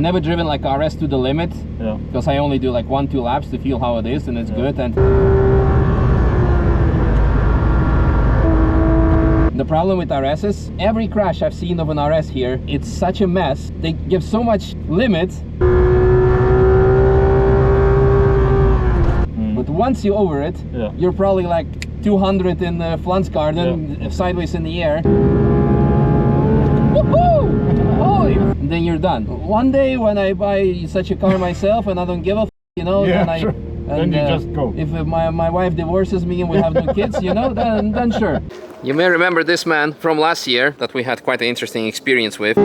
I never driven like RS to the limit, because I only do like 1-2 laps to feel how it is, and it's good. And the problem with RSs, every crash I've seen of an RS here, it's such a mess. They give so much limit, but once you're over it, you're probably like 200 in the Flansgarden, sideways in the air. Woohoo! Holy! And then you're done. One day when I buy such a car myself and I don't give a f, you know, then you just go. If my wife divorces me and we have no kids, you know, then sure. You may remember this man from last year that we had quite an interesting experience with.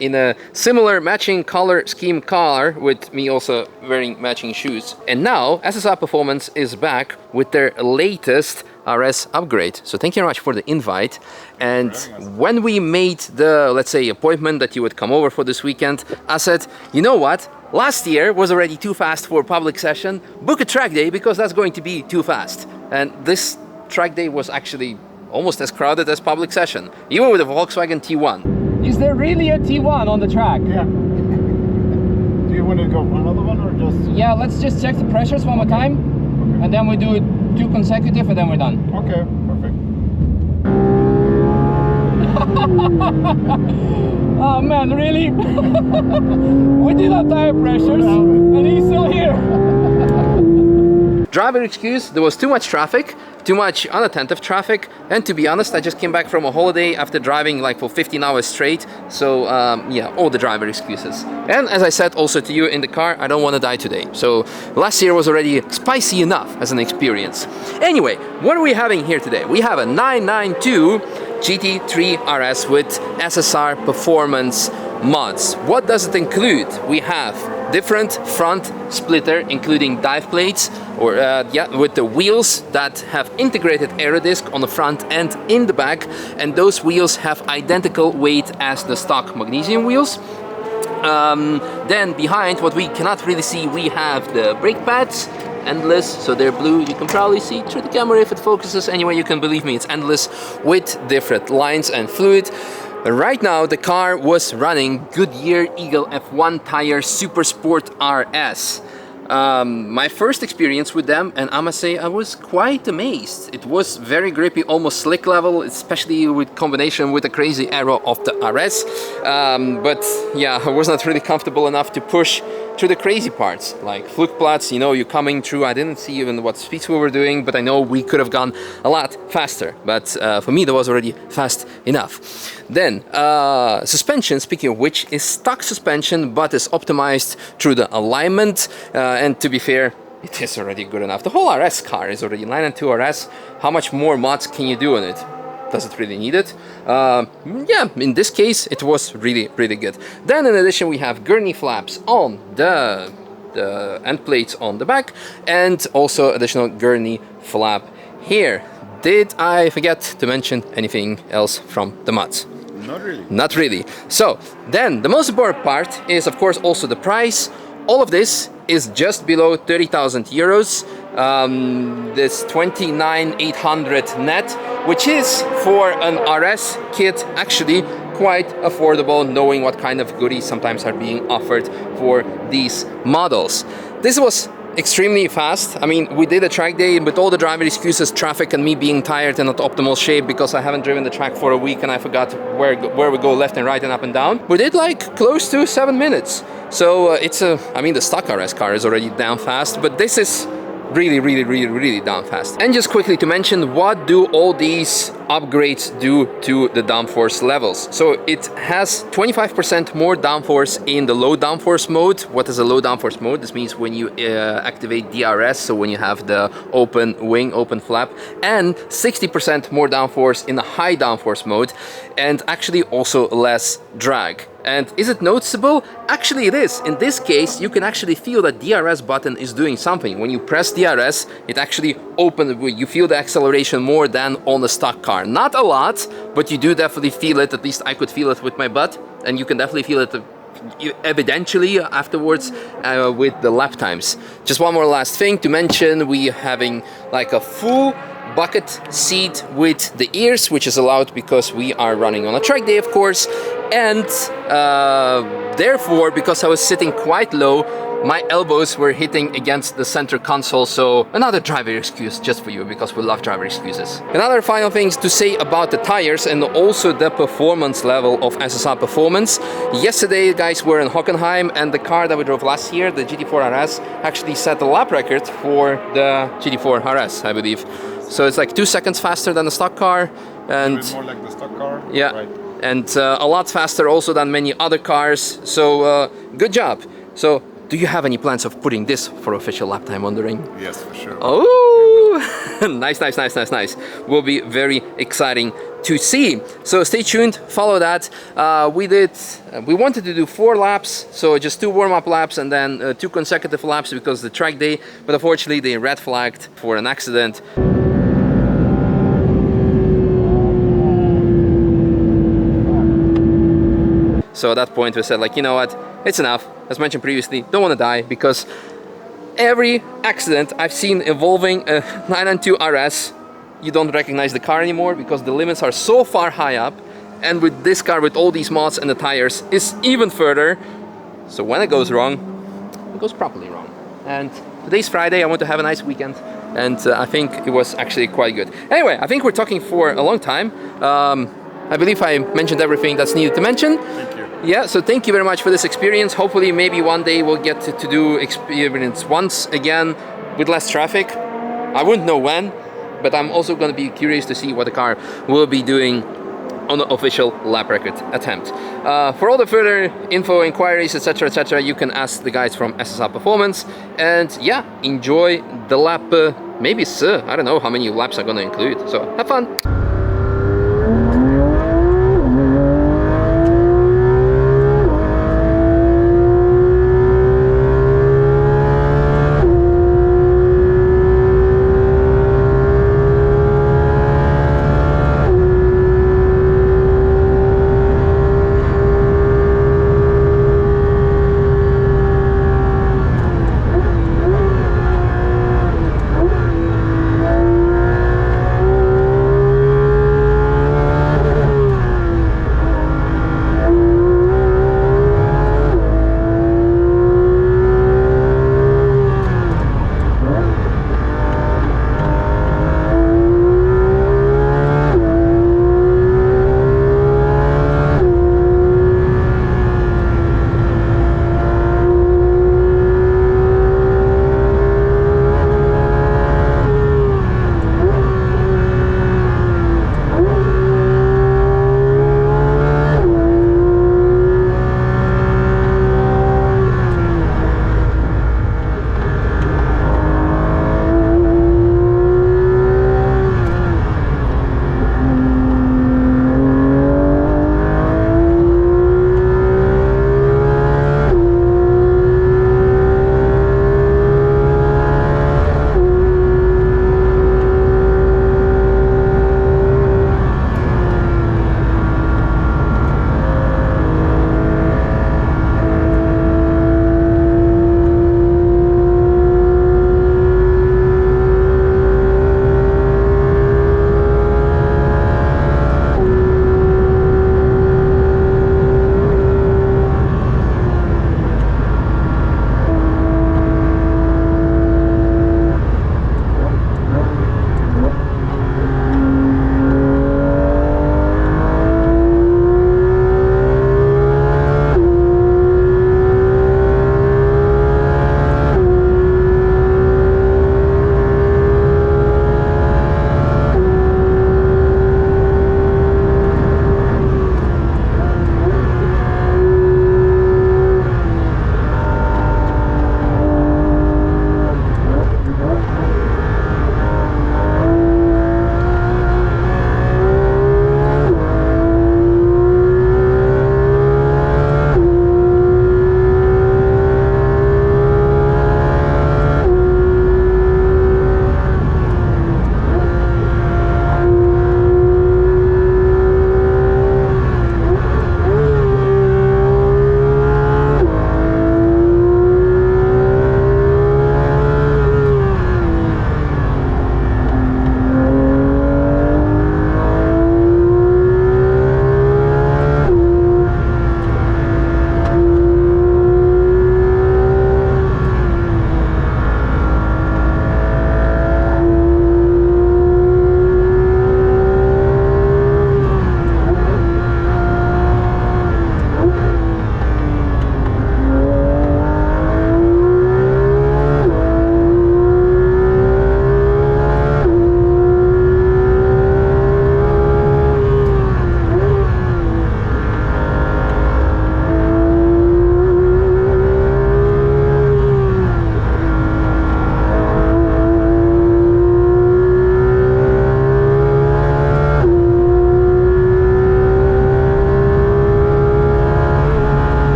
In a similar matching color scheme car, with me also wearing matching shoes. And now SSR Performance is back with their latest RS upgrade. So thank you very much for the invite. And when we made the, let's say, appointment that you would come over for this weekend, I said, you know what? Last year was already too fast for a public session. Book a track day, because that's going to be too fast. And this track day was actually almost as crowded as public session, even with a Volkswagen T1. Is there really a T1 on the track? Yeah. Do you want to go for another one or just... Yeah, let's just check the pressures one more time. Okay. And then we do it 2 consecutive and then we're done. Okay, perfect. Oh man, really? We did our tire pressures and he's still here. Driver excuse, there was too much traffic, too much unattentive traffic, and to be honest, I just came back from a holiday after driving like for 15 hours straight, so yeah, all the driver excuses. And as I said also to you in the car, I don't want to die today, so last year was already spicy enough as an experience. Anyway, what are we having here today? We have a 992 GT3 RS with SSR Performance mods. What does it include? We have different front splitter, including dive plates, or with the wheels that have integrated aero disc on the front and in the back, and those wheels have identical weight as the stock magnesium wheels. Then behind, what we cannot really see, we have the brake pads, endless, so they're blue. You can probably see through the camera if it focuses. Anyway, you can believe me, it's endless with different lines and fluid. Right now the car was running Goodyear Eagle F1 tire Super Sport RS. My first experience with them, and I must say I was quite amazed. It was very grippy, almost slick level, especially with combination with the crazy aero of the RS. But yeah, I was not really comfortable enough to push through the crazy parts, like Flugplatz, you know, you're coming through. I didn't see even what speeds we were doing, but I know we could have gone a lot faster. But for me, that was already fast enough. Then suspension, speaking of which, is stock suspension, but is optimized through the alignment. And to be fair, it is already good enough. The whole RS car is already 992 RS. How much more mods can you do on it? Does it really need it? Yeah, in this case, it was really good. Then in addition, we have gurney flaps on the end plates on the back, and also additional gurney flap here. Did I forget to mention anything else from the mods? Not really. Not really. So then the most important part is, of course, also the price. All of this is just below 30,000 euros. This 29,800 net, which is for an RS kit actually quite affordable, knowing what kind of goodies sometimes are being offered for these models. This was extremely fast. I mean, we did a track day, but all the driver excuses, traffic, and me being tired and not optimal shape because I haven't driven the track for a week and I forgot where we go left and right and up and down. We did like close to 7 minutes. So it's I mean, the stock RS car is already down fast, but this is really down fast. And just quickly to mention, what do all these upgrades do to the downforce levels? So it has 25% more downforce in the low downforce mode. What is a low downforce mode? This means when you activate DRS, so when you have the open wing, open flap, and 60% more downforce in the high downforce mode, and actually also less drag. And is it noticeable? Actually it is. In this case, you can actually feel that DRS button is doing something. When you press DRS, it actually opens, you feel the acceleration more than on the stock car. Not a lot, but you do definitely feel it. At least I could feel it with my butt, and you can definitely feel it evidentially afterwards with the lap times. Just one more last thing to mention, we having like a full bucket seat with the ears, which is allowed because we are running on a track day, of course, and therefore, because I was sitting quite low, my elbows were hitting against the center console, so another driver excuse just for you, because we love driver excuses. Another final things to say about the tires and also the performance level of SSR Performance. Yesterday, guys, were in Hockenheim, and the car that we drove last year, the GT4 RS, actually set the lap record for the GT4 RS, I believe. So it's like 2 seconds faster than the stock car, and A bit more like the stock car. yeah, Right. and a lot faster also than many other cars. So good job. So do you have any plans of putting this for official lap time on the ring? Yes, for sure. Oh, nice, nice, nice, nice, nice. Will be very exciting to see. So stay tuned, follow that. We wanted to do 4 laps, so just 2 warm-up laps and then 2 consecutive laps because the track day, but unfortunately they red flagged for an accident. So at that point we said, like, you know what, it's enough. As mentioned previously, don't want to die, because every accident I've seen involving a 992 RS, you don't recognize the car anymore because the limits are so far high up, and with this car, with all these mods and the tires, is even further. So when it goes wrong, it goes properly wrong. And today's Friday, I want to have a nice weekend, and I think it was actually quite good. Anyway, I think we're talking for a long time. I believe I mentioned everything that's needed to mention. Thank you. Yeah, so thank you very much for this experience. Hopefully, maybe one day we'll get to do experience once again with less traffic. I wouldn't know when, but I'm also going to be curious to see what the car will be doing on the official lap record attempt. For all the further info, inquiries, etc., you can ask the guys from SSR Performance. And yeah, enjoy the lap. Maybe, I don't know how many laps I'm going to include. So have fun.